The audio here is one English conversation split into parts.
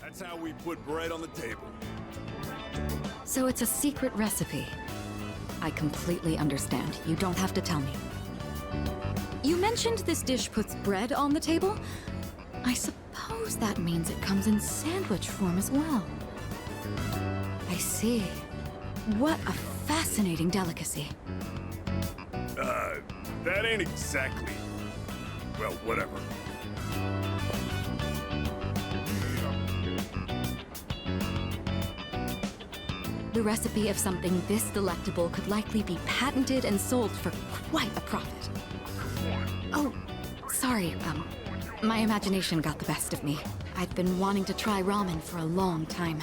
That's how we put bread on the table. So it's a secret recipe. I completely understand. You don't have to tell me. You mentioned this dish puts bread on the table? I suppose that means it comes in sandwich form as well. I see. What a fascinating delicacy. That ain't exactly... Well, whatever. The recipe of something this delectable could likely be patented and sold for quite a profit. Oh, sorry, my imagination got the best of me. I've been wanting to try ramen for a long time.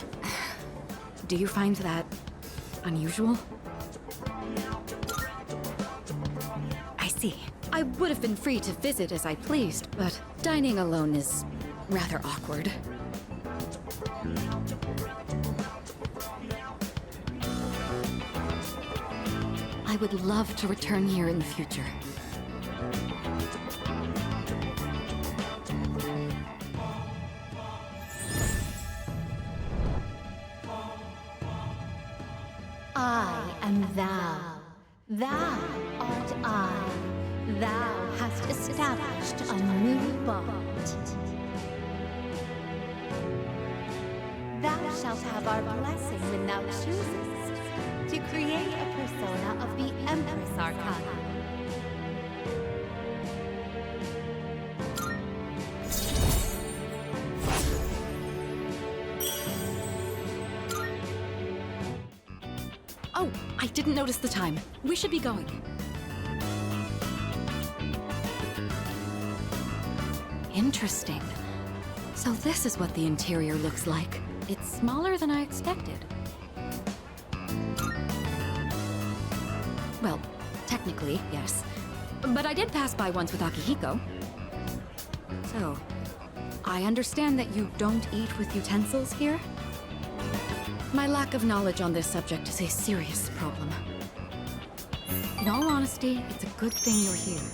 Do you find that unusual? I see. I would have been free to visit as I pleased, but dining alone is rather awkward. I would love to return here in the future. I am thou. Thou art I. Thou hast established a new bond. Thou shalt have our blessing when thou choosest to create a persona of the Empress Arcana. Oh, I didn't notice the time. We should be going. Interesting. So this is what the interior looks like. It's smaller than I expected. Well, technically, yes. But I did pass by once with Akihiko. So, I understand that you don't eat with utensils here? My lack of knowledge on this subject is a serious problem. In all honesty, it's a good thing you're here.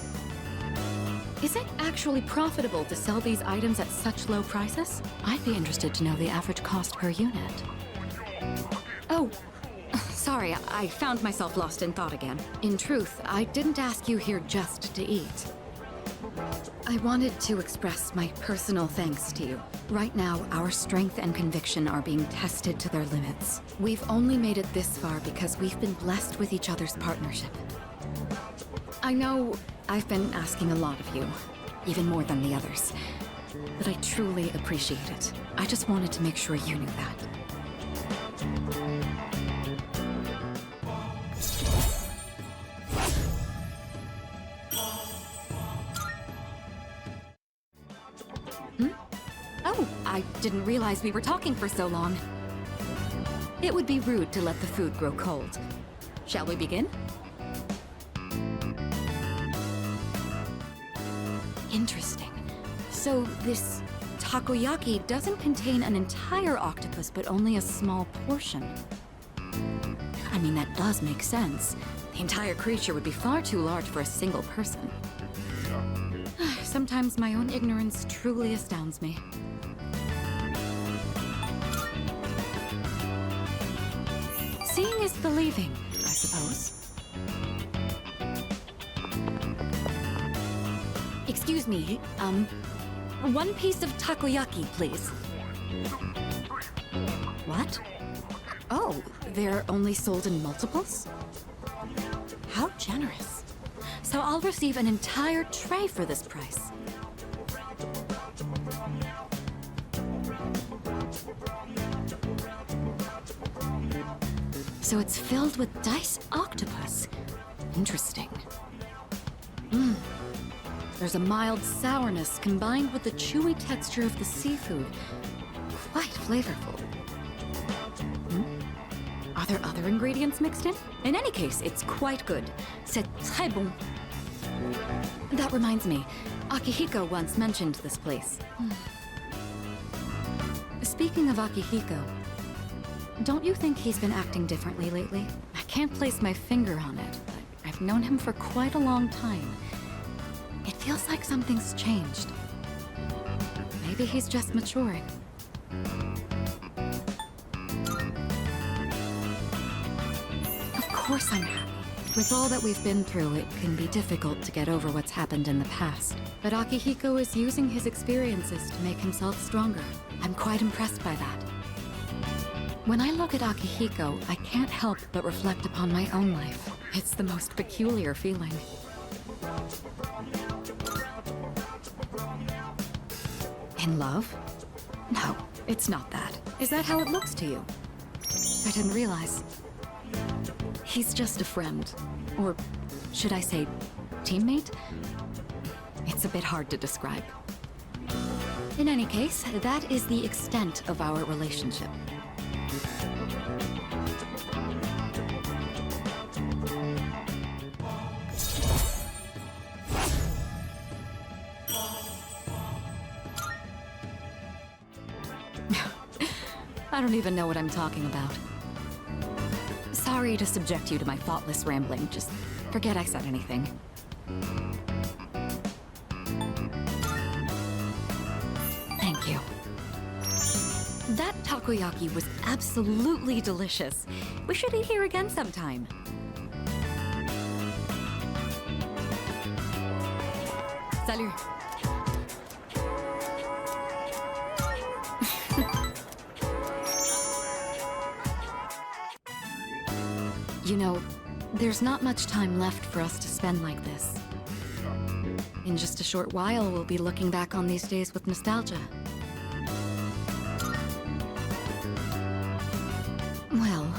Is it actually profitable to sell these items at such low prices? I'd be interested to know the average cost per unit. Oh, sorry, I found myself lost in thought again. In truth, I didn't ask you here just to eat. I wanted to express my personal thanks to you. Right now, our strength and conviction are being tested to their limits. We've only made it this far because we've been blessed with each other's partnership. I know I've been asking a lot of you, even more than the others, but I truly appreciate it. I just wanted to make sure you knew that. Oh, I didn't realize we were talking for so long. It would be rude to let the food grow cold. Shall we begin? Interesting. So this takoyaki doesn't contain an entire octopus, but only a small portion. I mean, that does make sense. The entire creature would be far too large for a single person. Sometimes my own ignorance truly astounds me. Seeing is believing, I suppose. Excuse me, one piece of takoyaki, please. What? Oh, they're only sold in multiples? How generous. So I'll receive an entire tray for this price. So it's filled with diced octopus. Interesting. There's a mild sourness combined with the chewy texture of the seafood. Quite flavorful. Are there other ingredients mixed in? In any case, it's quite good. C'est très bon. That reminds me, Akihiko once mentioned this place. Speaking of Akihiko, don't you think he's been acting differently lately? I can't place my finger on it, but I've known him for quite a long time. It feels like something's changed. Maybe he's just maturing. Of course I'm happy. With all that we've been through, it can be difficult to get over what's happened in the past. But Akihiko is using his experiences to make himself stronger. I'm quite impressed by that. When I look at Akihiko, I can't help but reflect upon my own life. It's the most peculiar feeling. In love? No, it's not that. Is that how it looks to you? I didn't realize. He's just a friend. Or should I say, teammate? It's a bit hard to describe. In any case, that is the extent of our relationship. I don't even know what I'm talking about. Sorry to subject you to my thoughtless rambling. Just forget I said anything. Thank you. That takoyaki was absolutely delicious. We should eat here again sometime. Salut. You know, there's not much time left for us to spend like this. In just a short while, we'll be looking back on these days with nostalgia. Well,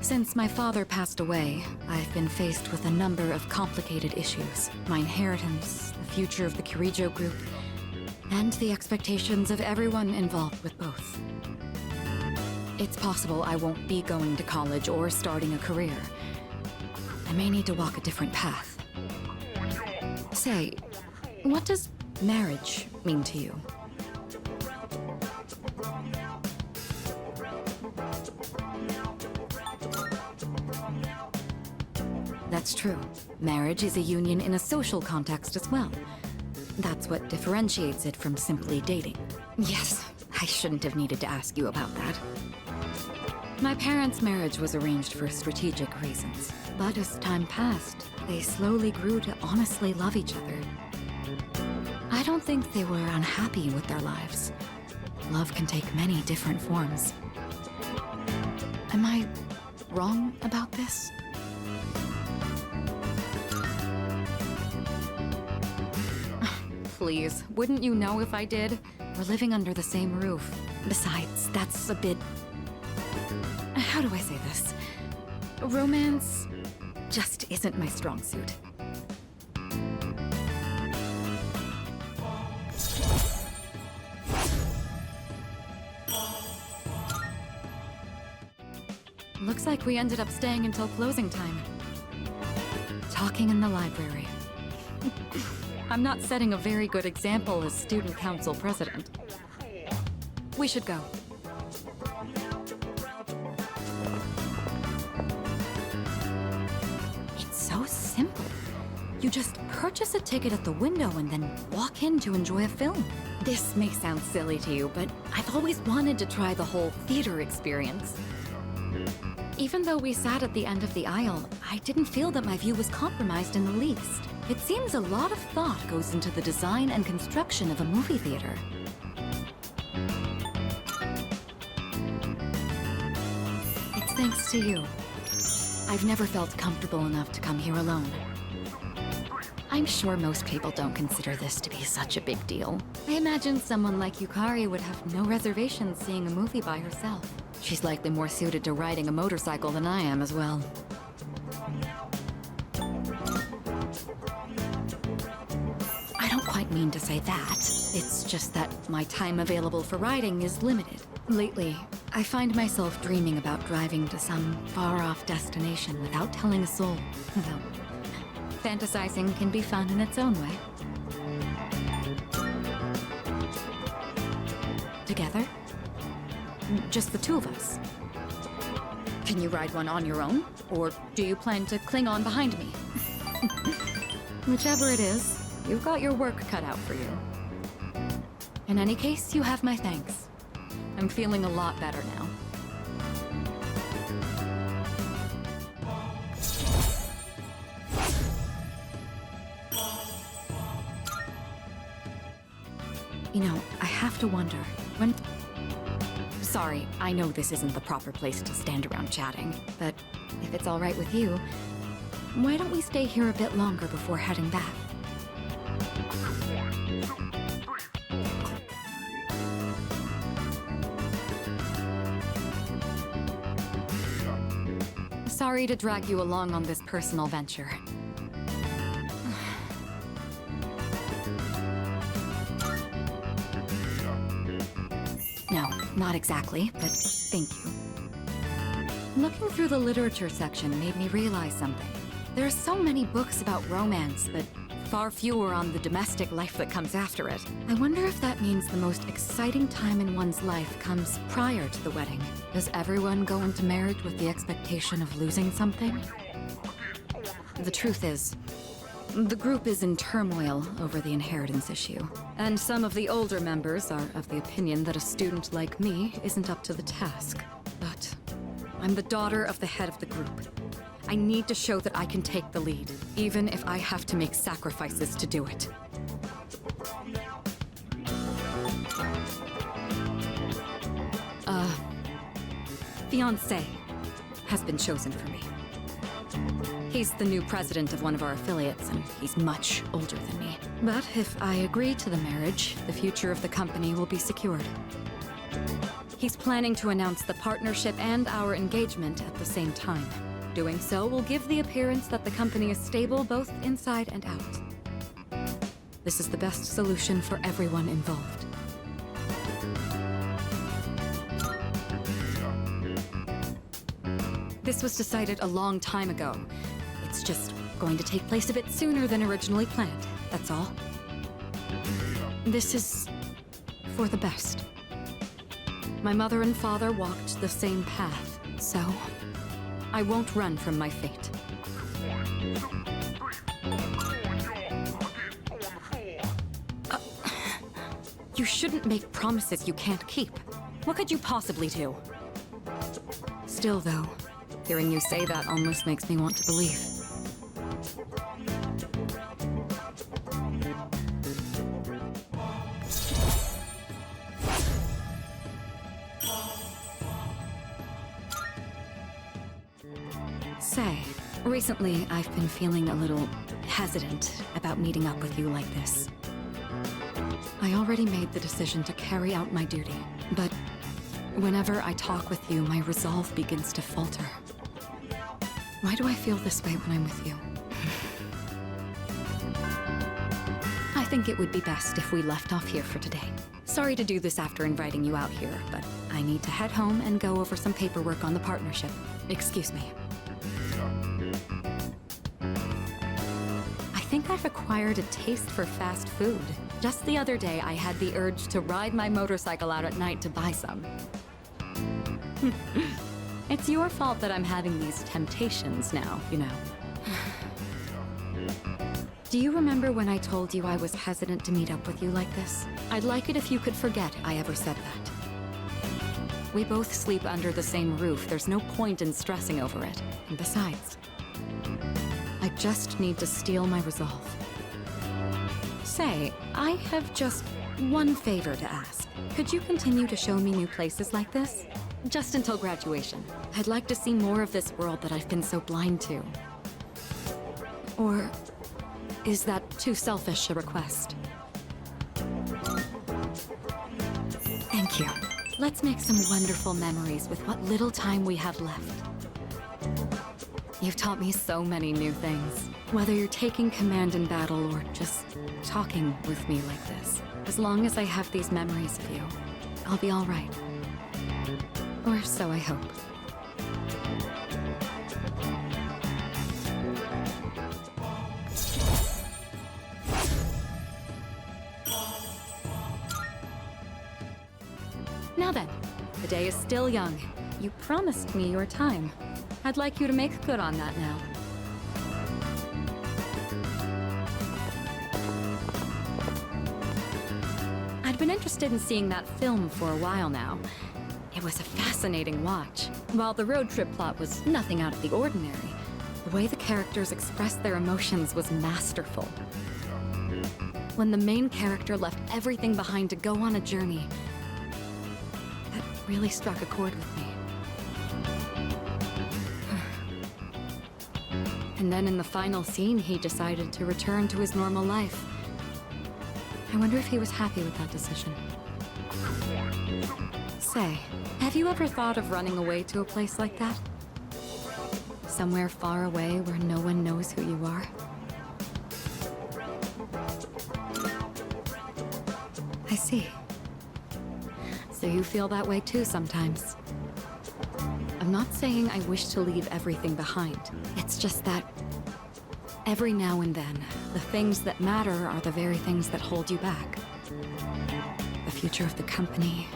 since my father passed away, I've been faced with a number of complicated issues. My inheritance, the future of the Kirijo group, and the expectations of everyone involved with both. It's possible I won't be going to college or starting a career. I may need to walk a different path. Say, what does marriage mean to you? That's true. Marriage is a union in a social context as well. That's what differentiates it from simply dating. Yes, I shouldn't have needed to ask you about that. My parents' marriage was arranged for strategic reasons, but as time passed, they slowly grew to honestly love each other. I don't think they were unhappy with their lives. Love can take many different forms. Am I wrong about this? Please, wouldn't you know if I did? We're living under the same roof. Besides, that's a bit... How do I say this? Romance just isn't my strong suit. Looks like we ended up staying until closing time. Talking in the library. I'm not setting a very good example as student council president. We should go. Simple. You just purchase a ticket at the window and then walk in to enjoy a film. This may sound silly to you, but I've always wanted to try the whole theater experience. Even though we sat at the end of the aisle, I didn't feel that my view was compromised in the least. It seems a lot of thought goes into the design and construction of a movie theater. It's thanks to you. I've never felt comfortable enough to come here alone. I'm sure most people don't consider this to be such a big deal. I imagine someone like Yukari would have no reservations seeing a movie by herself. She's likely more suited to riding a motorcycle than I am as well. I don't quite mean to say that. It's just that my time available for riding is limited. Lately, I find myself dreaming about driving to some far-off destination without telling a soul. Well, fantasizing can be fun in its own way. Together? Just the two of us. Can you ride one on your own? Or do you plan to cling on behind me? Whichever it is, you've got your work cut out for you. In any case, you have my thanks. I'm feeling a lot better now. You know, I have to wonder, when... Sorry, I know this isn't the proper place to stand around chatting, but if it's all right with you, why don't we stay here a bit longer before heading back? Sorry to drag you along on this personal venture. No, not exactly, but thank you. Looking through the literature section made me realize something. There are so many books about romance, but far fewer on the domestic life that comes after it. I wonder if that means the most exciting time in one's life comes prior to the wedding. Does everyone go into marriage with the expectation of losing something? The truth is, the group is in turmoil over the inheritance issue. And some of the older members are of the opinion that a student like me isn't up to the task. But I'm the daughter of the head of the group. I need to show that I can take the lead, even if I have to make sacrifices to do it. Fiancé has been chosen for me. He's the new president of one of our affiliates, and he's much older than me. But if I agree to the marriage, the future of the company will be secured. He's planning to announce the partnership and our engagement at the same time. Doing so will give the appearance that the company is stable both inside and out. This is the best solution for everyone involved. This was decided a long time ago. It's just going to take place a bit sooner than originally planned, that's all. This is for the best. My mother and father walked the same path, so I won't run from my fate. You shouldn't make promises you can't keep. What could you possibly do? Still, though, hearing you say that almost makes me want to believe. Say, recently I've been feeling a little hesitant about meeting up with you like this. I already made the decision to carry out my duty, but whenever I talk with you, my resolve begins to falter. Why do I feel this way when I'm with you? I think it would be best if we left off here for today. Sorry to do this after inviting you out here, but I need to head home and go over some paperwork on the partnership. Excuse me. I think I've acquired a taste for fast food. Just the other day, I had the urge to ride my motorcycle out at night to buy some. It's your fault that I'm having these temptations now, you know. Do you remember when I told you I was hesitant to meet up with you like this? I'd like it if you could forget I ever said that. We both sleep under the same roof. There's no point in stressing over it. And besides, I just need to steel my resolve. Say, I have just one favor to ask. Could you continue to show me new places like this? Just until graduation. I'd like to see more of this world that I've been so blind to. Or is that too selfish a request? Thank you. Let's make some wonderful memories with what little time we have left. You've taught me so many new things. Whether you're taking command in battle or just talking with me like this. As long as I have these memories of you, I'll be all right. Or so I hope. Now then, the day is still young. You promised me your time. I'd like you to make good on that now. I'd been interested in seeing that film for a while now. It was a fascinating watch. While the road trip plot was nothing out of the ordinary, the way the characters expressed their emotions was masterful. When the main character left everything behind to go on a journey, that really struck a chord with me. And then in the final scene, he decided to return to his normal life. I wonder if he was happy with that decision. Say, have you ever thought of running away to a place like that? Somewhere far away where no one knows who you are? I see. So you feel that way too sometimes. I'm not saying I wish to leave everything behind. It's just that every now and then, the things that matter are the very things that hold you back. The future of the company,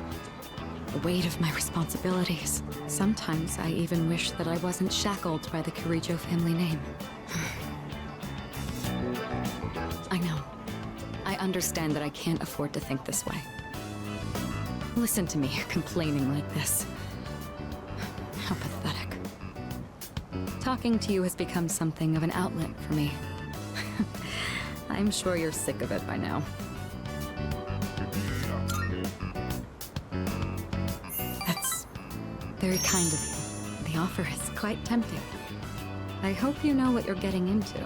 the weight of my responsibilities. Sometimes I even wish that I wasn't shackled by the Kirijo family name. I know. I understand that I can't afford to think this way. Listen to me complaining like this. How pathetic. Talking to you has become something of an outlet for me. I'm sure you're sick of it by now. That's very kind of you. The offer is quite tempting. I hope you know what you're getting into.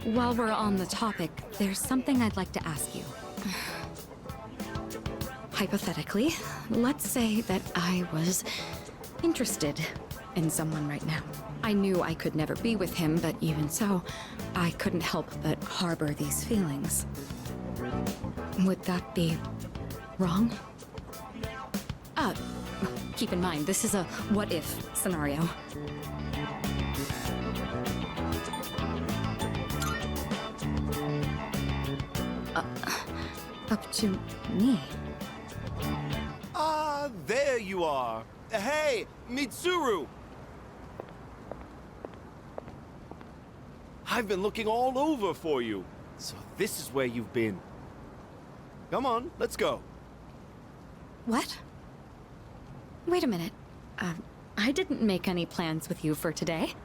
While we're on the topic, there's something I'd like to ask you. Hypothetically, let's say that I was interested in someone right now. I knew I could never be with him, but even so, I couldn't help but harbor these feelings. Would that be wrong? Keep in mind, this is a what-if scenario. Up to me. Ah, there you are. Hey, Mitsuru! I've been looking all over for you. So this is where you've been. Come on, let's go. What? Wait a minute. I didn't make any plans with you for today.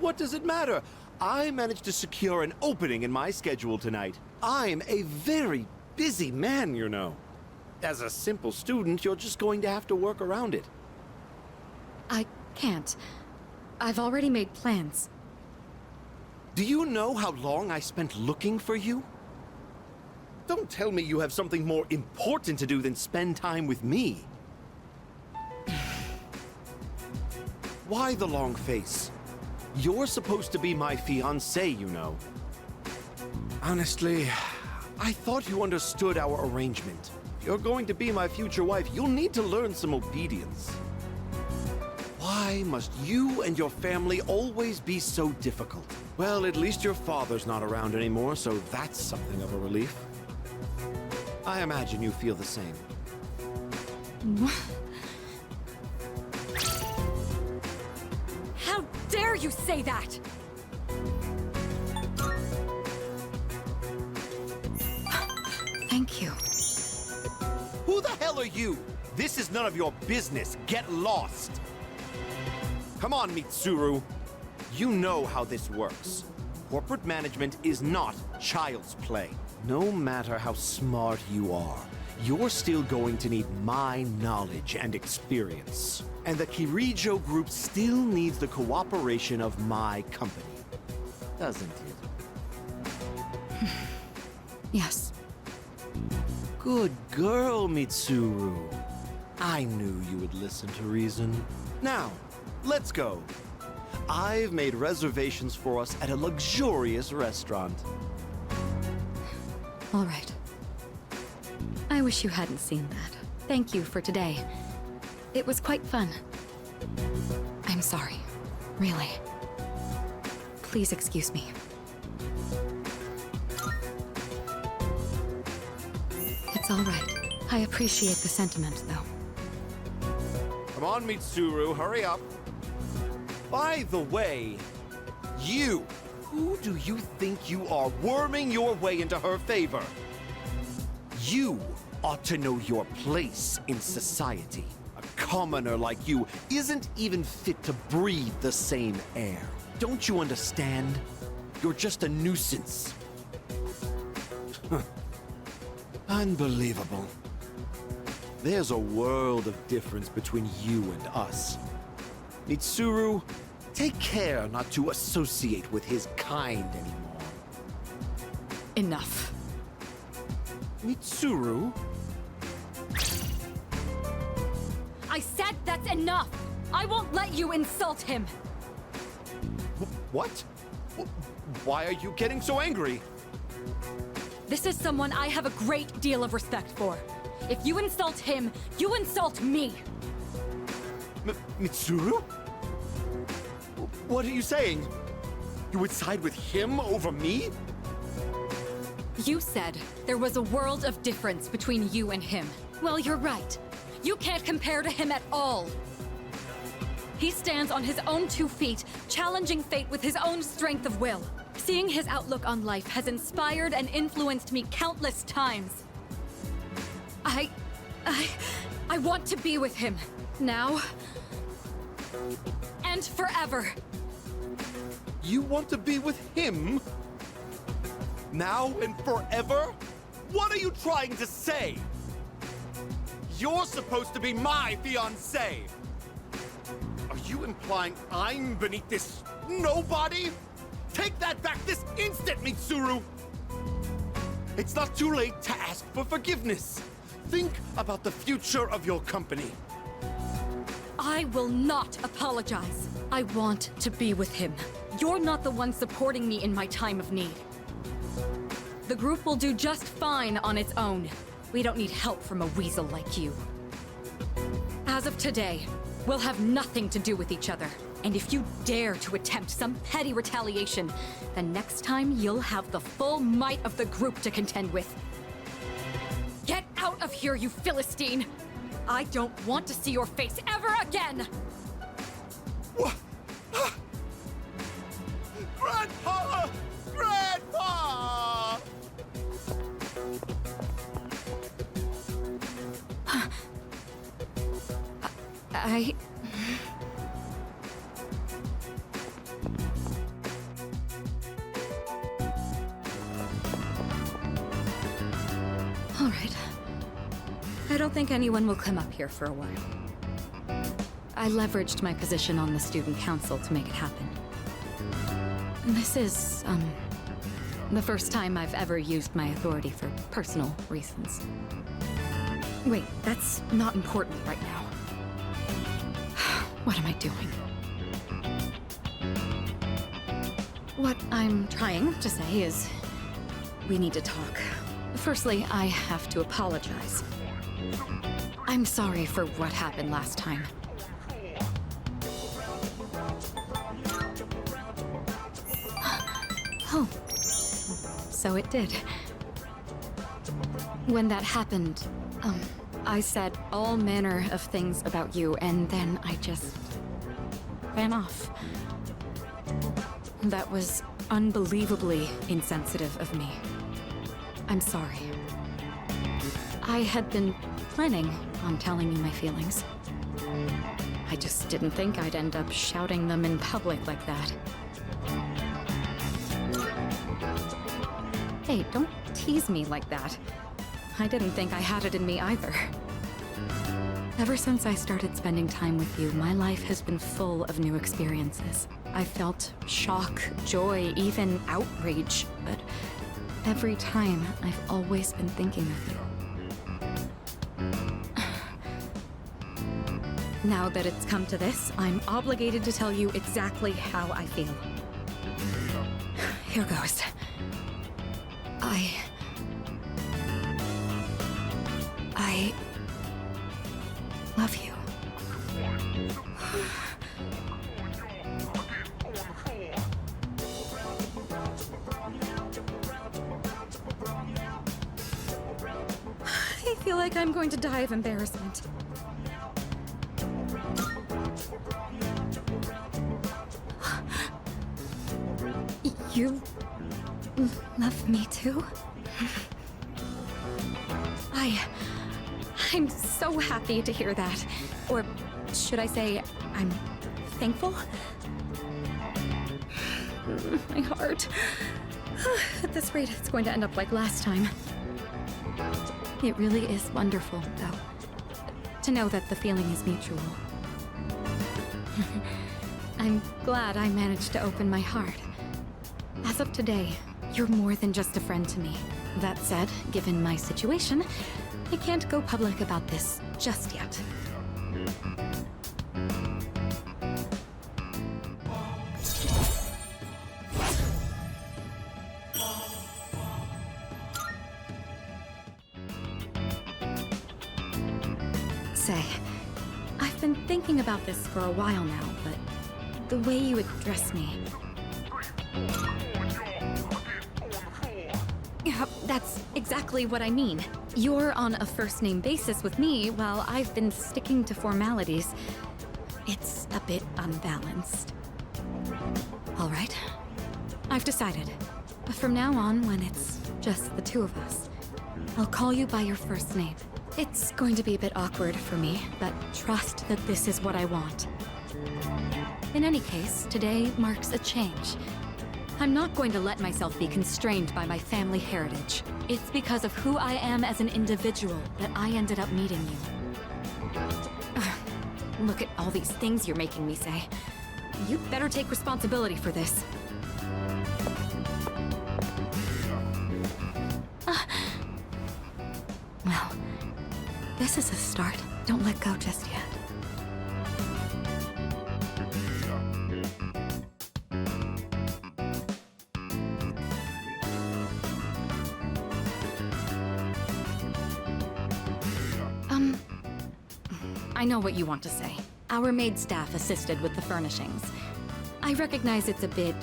What does it matter? I managed to secure an opening in my schedule tonight. I'm a very busy man, you know. As a simple student, you're just going to have to work around it. I can't. I've already made plans. Do you know how long I spent looking for you? Don't tell me you have something more important to do than spend time with me. Why the long face? You're supposed to be my fiancé, you know. Honestly, I thought you understood our arrangement. If you're going to be my future wife, you'll need to learn some obedience. Why must you and your family always be so difficult? Well, at least your father's not around anymore, so that's something of a relief. I imagine you feel the same. How dare you say that? Thank you. Who the hell are you? This is none of your business. Get lost. Come on, Mitsuru. You know how this works. Corporate management is not child's play. No matter how smart you are, you're still going to need my knowledge and experience. And the Kirijo group still needs the cooperation of my company. Doesn't it? Yes. Good girl, Mitsuru. I knew you would listen to reason. Now, let's go. I've made reservations for us at a luxurious restaurant. All right. I wish you hadn't seen that. Thank you for today. It was quite fun. I'm sorry. Really. Please excuse me. It's all right. I appreciate the sentiment, though. Come on, Mitsuru, hurry up. By the way, who do you think you are worming your way into her favor? You ought to know your place in society. A commoner like you isn't even fit to breathe the same air. Don't you understand? You're just a nuisance. Unbelievable. There's a world of difference between you and us. Mitsuru, take care not to associate with his kind anymore. Enough. Mitsuru? I said that's enough! I won't let you insult him! What? Why are you getting so angry? This is someone I have a great deal of respect for. If you insult him, you insult me! Mitsuru? What are you saying? You would side with him over me? You said there was a world of difference between you and him. Well, you're right. You can't compare to him at all. He stands on his own 2 feet, challenging fate with his own strength of will. Seeing his outlook on life has inspired and influenced me countless times. I want to be with him. Now. And forever. You want to be with him? Now and forever? What are you trying to say? You're supposed to be my fiancé! Are you implying I'm beneath this nobody? Take that back this instant, Mitsuru! It's not too late to ask for forgiveness. Think about the future of your company. I will not apologize. I want to be with him. You're not the one supporting me in my time of need. The group will do just fine on its own. We don't need help from a weasel like you. As of today, we'll have nothing to do with each other. And if you dare to attempt some petty retaliation, then next time you'll have the full might of the group to contend with. Get out of here, you Philistine! I don't want to see your face ever again! What? Grandpa! Grandpa! All right. I don't think anyone will come up here for a while. I leveraged my position on the student council to make it happen. This is, the first time I've ever used my authority for personal reasons. Wait, that's not important right now. What am I doing? What I'm trying to say is, we need to talk. Firstly, I have to apologize. I'm sorry for what happened last time. Oh, so it did. When that happened, I said all manner of things about you, and then I just ran off. That was unbelievably insensitive of me. I'm sorry. I had been planning on telling you my feelings. I just didn't think I'd end up shouting them in public like that. Hey, don't tease me like that. I didn't think I had it in me either. Ever since I started spending time with you, my life has been full of new experiences. I felt shock, joy, even outrage, but every time I've always been thinking of you. Now that it's come to this, I'm obligated to tell you exactly how I feel. Here goes. I love you. I feel like I'm going to die of embarrassment. You love me too? I'm so happy to hear that. Or should I say, I'm thankful? My heart. At this rate, it's going to end up like last time. It really is wonderful, though, to know that the feeling is mutual. I'm glad I managed to open my heart. As of today, you're more than just a friend to me. That said, given my situation, I can't go public about this just yet. Say, I've been thinking about this for a while now, but the way you address me... Yeah, that's exactly what I mean. You're on a first-name basis with me, while I've been sticking to formalities. It's a bit unbalanced. All right. I've decided. But from now on, when it's just the two of us, I'll call you by your first name. It's going to be a bit awkward for me, but trust that this is what I want. In any case, today marks a change. I'm not going to let myself be constrained by my family heritage. It's because of who I am as an individual that I ended up meeting you. Look at all these things you're making me say. You'd better take responsibility for this. Well, this is a start. Don't let go just yet. I know what you want to say. Our maid staff assisted with the furnishings. I recognize it's a bit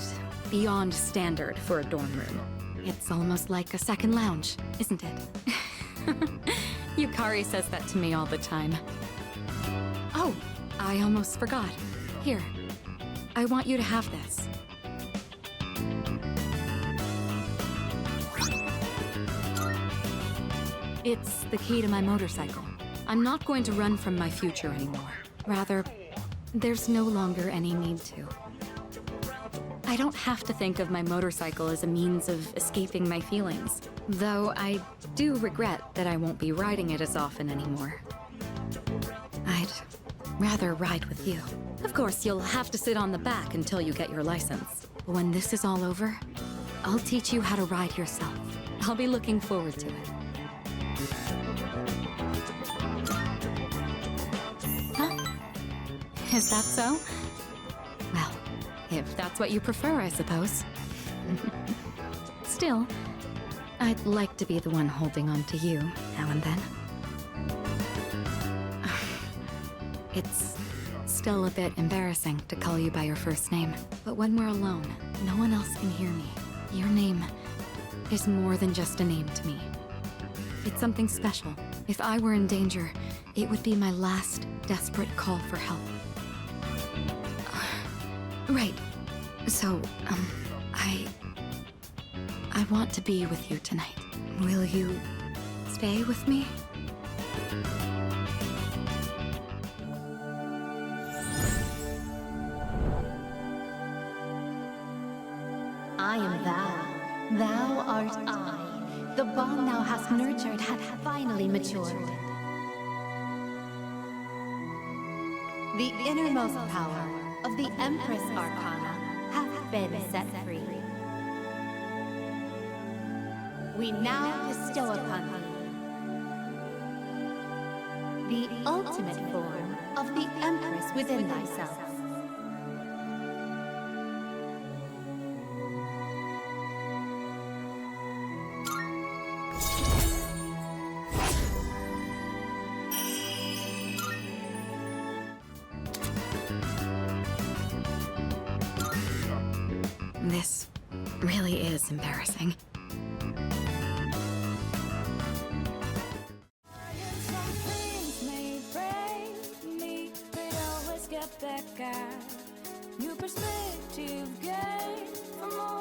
beyond standard for a dorm room. It's almost like a second lounge, isn't it? Yukari says that to me all the time. Oh, I almost forgot. Here, I want you to have this. It's the key to my motorcycle. I'm not going to run from my future anymore. Rather, there's no longer any need to. I don't have to think of my motorcycle as a means of escaping my feelings, though I do regret that I won't be riding it as often anymore. I'd rather ride with you. Of course, you'll have to sit on the back until you get your license. But when this is all over, I'll teach you how to ride yourself. I'll be looking forward to it. Huh? Is that so? Well, if that's what you prefer, I suppose. Still, I'd like to be the one holding on to you now and then. It's still a bit embarrassing to call you by your first name, but when we're alone, no one else can hear me. Your name is more than just a name to me. It's something special. If I were in danger, it would be my last desperate call for help. Right. So, I want to be with you tonight. Will you stay with me? I am thou. Thou art I. The bond thou hast nurtured hath finally matured. The innermost power of the Empress Arcana hath been set free. We now bestow upon thee the ultimate form of the Empress within thyself. This really is embarrassing. Back out. New perspective gained from all